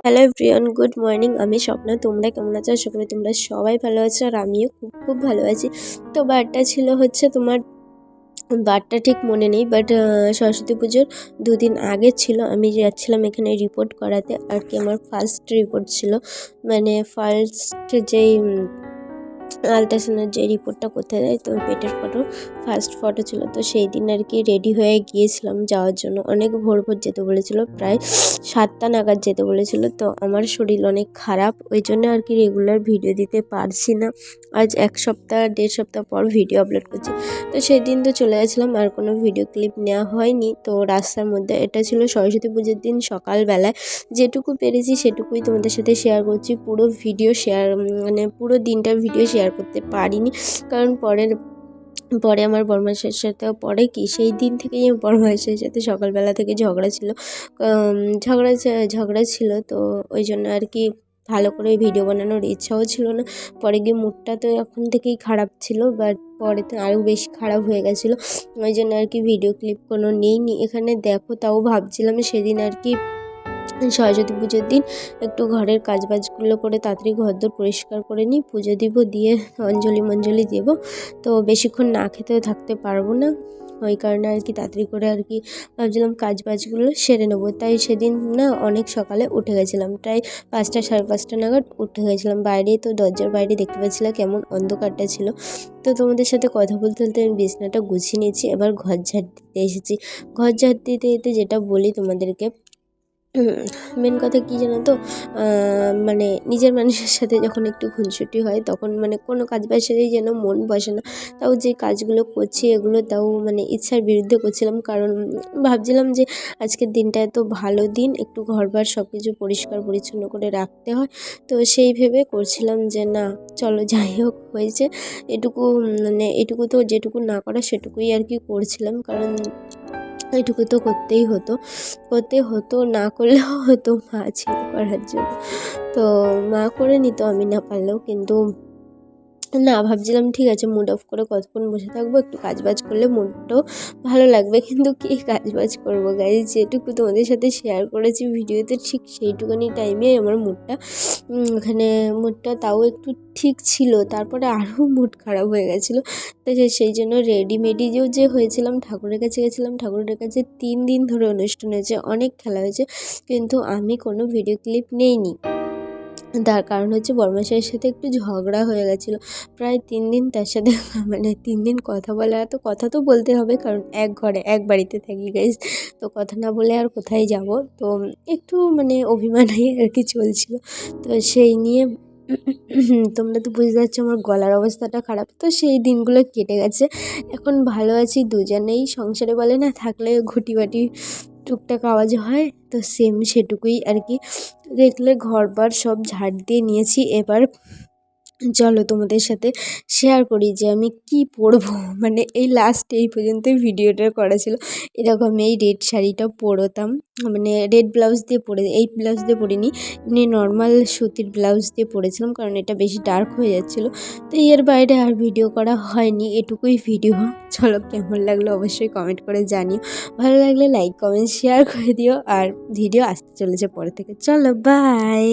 Hello everyone, good morning. আমি স্বপ্না। তোমরা কেমন আছো? আশা করি তোমরা সবাই ভালো আছো, আর আমিও খুব খুব ভালো আছি। তো বারটা ছিল হচ্ছে তোমার, বারটা ঠিক মনে নেই, বাট সরস্বতী পুজোর দুদিন আগে ছিল। আমি যাচ্ছিলাম এখানে রিপোর্ট করাতে আর কি। আমার ফার্স্ট রিপোর্ট ছিল, মানে ফার্স্ট যেই আলট্রাসাউন্ডের যে রিপোর্টটা করতে দেয়, তো পেটের ফার্স্ট ফটো ছিল। তো সেই দিন আর কি রেডি হয়ে গিয়েছিলাম যাওয়ার জন্য। অনেক ভোর ভোর যেতে বলেছিল, প্রায় 7টা নাগাদ যেতে বলেছিল। তো আমার শরীর অনেক খারাপ, ওই জন্য আর কি রেগুলার ভিডিও দিতে পারছি না। আজ 1 সপ্তাহ 1.5 সপ্তাহ পর ভিডিও আপলোড করছি। তো সেই দিন তো চলে গেছিলাম, আর কোনো ভিডিও ক্লিপ নেওয়া হয়নি। তো রাস্তার মধ্যে, এটা ছিল সরস্বতী পুজোর দিন সকালবেলায়, যেটুকু পেরেছি সেটুকুই তোমাদের সাথে শেয়ার করছি। পুরো ভিডিও শেয়ার, মানে পুরো দিনটার ভিডিও শেয়ার করতে পারিনি, কারণ পরে আমার বরমাসের সাথেও পরে কি সেই দিন থেকেই আমার বরমাসের সাথে সকালবেলা থেকে ঝগড়া ছিল। ঝগড়া ছিল, তো ওই জন্য আর কি ভালো করে ভিডিও বানানোর ইচ্ছাও ছিল না। পরে গিয়ে মুডটা তো এখন থেকেই খারাপ ছিল, বাট পরে তো আরও বেশি খারাপ হয়ে গেছিলো। ওই জন্য আর কি ভিডিও ক্লিপ কোনো নেইনি এখানে। দেখো, তাও ভাবছিলাম সেদিন আর কি সরস্বতী পুজোর দিন একটু ঘরের কাজবাজগুলো করে তাড়াতাড়ি ঘরদোর পরিষ্কার করে নিই, পুজো দিব, দিয়ে অঞ্জলি দেবো। তো বেশিক্ষণ না খেতেও থাকতে পারবো না, ওই কারণে আর কি তাড়াতাড়ি করে আর কি ভাবছিলাম কাজবাজগুলো সেরে নেবো। তাই সেদিন না অনেক সকালে উঠে গেছিলাম, প্রায় 5টা 5:30 নাগাদ উঠে গেছিলাম। বাইরে তো দরজার বাইরে দেখতে পাচ্ছিলাম কেমন অন্ধকারটা ছিল। তো তোমাদের সাথে কথা বলতে বলতে আমি বিছানাটা গুছিয়ে নিয়েছি, এবার ঘর ঝাড় দিতে এসেছি। ঘর ঝাড় দিতে যেটা বলি তোমাদেরকে, মেন কথা কী জানো তো, মানে নিজের মানুষের সাথে যখন একটু খুনসুটি হয়, তখন মানে কোনো কাজ বাজেই যেন মন বসে না। তাও যে কাজগুলো করছি এগুলো তাও মানে ইচ্ছার বিরুদ্ধে করছিলাম, কারণ ভাবছিলাম যে আজকের দিনটা এত ভালো দিন, একটু ঘরবার সব কিছু পরিষ্কার পরিচ্ছন্ন করে রাখতে হয়। তো সেই ভেবে করছিলাম যে না, চলো যাই হোক হয়েছে এটুকু, মানে এটুকু তো যেটুকু না করা সেটুকুই আর কি করছিলাম, কারণ এইটুকু তো করতে হতো, না করলেও হতো, মা ছিল করার জন্য। তো মা করে নিত আমি না পারলেও, কিন্তু না, ভাবছিলাম ঠিক আছে মুড অফ করে কতক্ষণ বসে থাকবো, একটু কাজবাজ করলে মুডটাও ভালো লাগবে। কিন্তু কী কাজবাজ করবো গাইজ, যেটুকু তোমাদের সাথে শেয়ার করেছি ভিডিওতে, ঠিক সেইটুকুনি টাইমে আমার মুডটা তাও একটু ঠিক ছিল, তারপরে আরও মুড খারাপ হয়ে গেছিলো। তো সেই জন্য রেডিমেডিও যে হয়েছিলাম, ঠাকুরের কাছে গেছিলাম। ঠাকুরের কাছে 3 দিন ধরে অনুষ্ঠান হয়েছে, অনেক খেলা হয়েছে, কিন্তু আমি কোনো ভিডিও ক্লিপ নেইনি। তার কারণ হচ্ছে বরমাসের সাথে একটু ঝগড়া হয়ে গেছিলো। প্রায় 3 দিন তার সাথে মানে 3 দিন কথা বলা, তো কথা তো বলতে হবে, কারণ এক ঘরে এক বাড়িতে থাকি গাইজ। তো কথা না বলে আর কোথায় যাব। তো একটু মানে অভিমানই আর কি চলছিল। তো সেই নিয়ে তোমরা তো বুঝতে পারছো আমার গলার অবস্থাটা খারাপ। তো সেই দিনগুলো কেটে গেছে, এখন ভালো আছি দুজনেই। সংসারে বলে না, থাকলে ঘুঁটি-বাটি টুকটাক আওয়াজ হয়, তো সেম সেটুকুই আর কি। দেখলে ঘরবার সব ঝাড় দিয়ে নিয়েছি। এবার চলো তোমাদের সাথে শেয়ার করি যে আমি কি পরবো। মানে এই লাস্ট এই পর্যন্তই ভিডিওটা করা ছিল। এরকম এই রেড শাড়িটা পরতাম, মানে রেড ব্লাউজ দিয়ে এই ব্লাউজ দিয়ে পরিনি, এমনি নর্মাল সুতির ব্লাউজ দিয়ে পরেছিলাম, কারণ এটা বেশি ডার্ক হয়ে যাচ্ছিলো। তো এর বাইরে আর ভিডিও করা হয়নি, এটুকুই ভিডিও। চলো, কেমন লাগলো অবশ্যই কমেন্ট করে জানিও। ভালো লাগলে লাইক কমেন্ট শেয়ার করে দিও, আর ভিডিও আসতে চলেছে পরে থেকে। চলো, বাই।